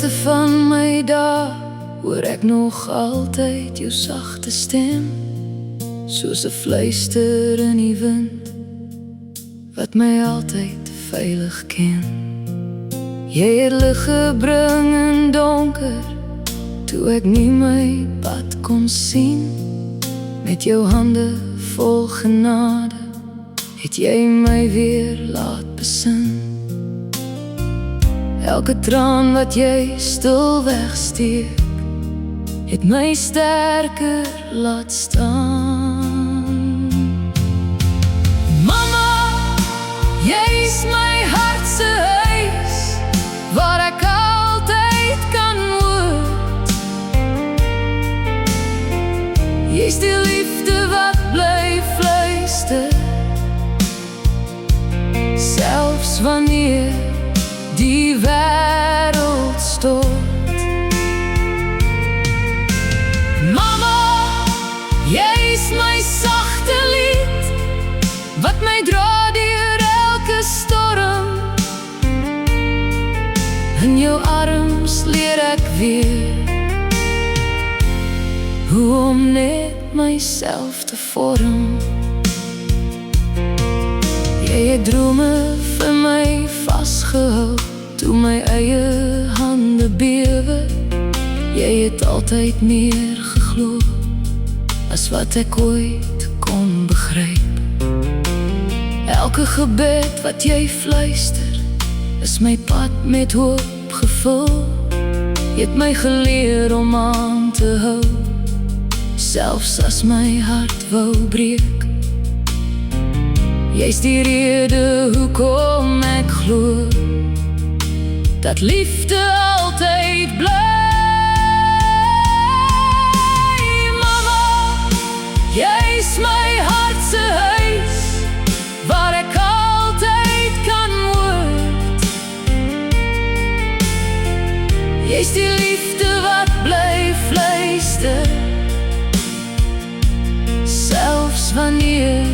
hoogte van my dae hoor ek nog altyd jou sagte stem, soos 'n fluister in die wind wat my altyd veilig ken. Jy het lig gebring in donker toe ek nie my pad kon sien. Met jou hande vol genade het jy my weer laat besin. Elke traan wat jy stil wegsteek het my sterker laat staan. Mama, jy's my hart se huis waar ek altyd kan woord. Jy's die liefde wat bly fluister, selfs wanneer die wêreld stort. Mama, jy's my sagte lied wat my dra deur elke storm. In jou arms leer ek weer hoe om net myself te vorm. Jy het drome vir my vasgehou toe my eie hande bewe. Jy het altyd meer geglo as wat ek ooit kon begryp. Elke gebed wat jy fluister is my pad met hoop gevul. Jy het my geleer om aan te hou, selfs as my hart wou breek. Jy's die rede hoekom ek glo dat liefde altyd bly. Mama, jy's my hart se huis waar ek altyd kan woord. Jy's die liefde wat bly fluister, selfs wanneer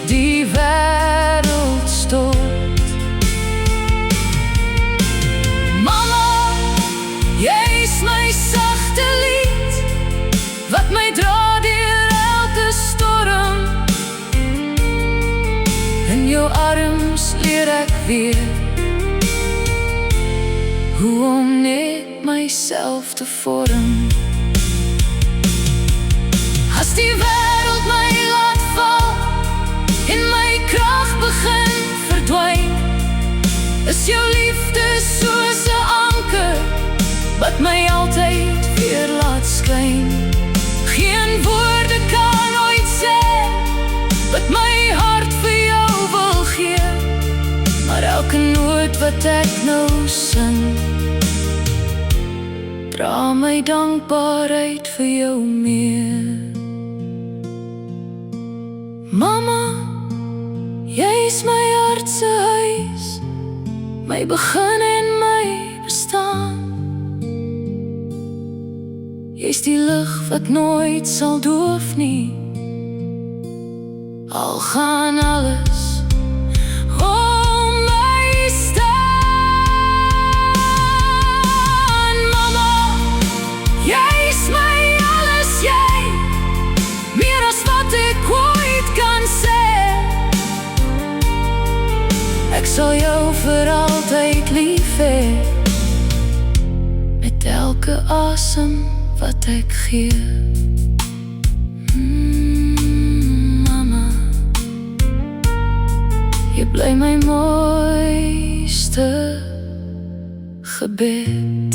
die wêreld stort. Mama, jy's my sagte lied wat my dra deur elke storm. In jou arms leer ek weer hoe om net myself te vorm. As die wêreld my laat val en my krag begin verdwyn, is jou liefde soos 'n anker wat my altyd weer laat skyn. Geen woorde kan ooit sê wat my hart vir jou wil gee, maar elke noot wat ek nou sing dra my dankbaarheid vir jou mee. Mama, jy's my hart se huis, my begin en my bestaan. Jy's die lig wat nooit sal doof nie, al gaan alles om my staan. Mama, jy's my alles, jy meer as wat ek ooit kan sê. Ek sal jou vir altyd lief hê, met elke asem wat ek gee. Mama, jy bly my mooiste gebed.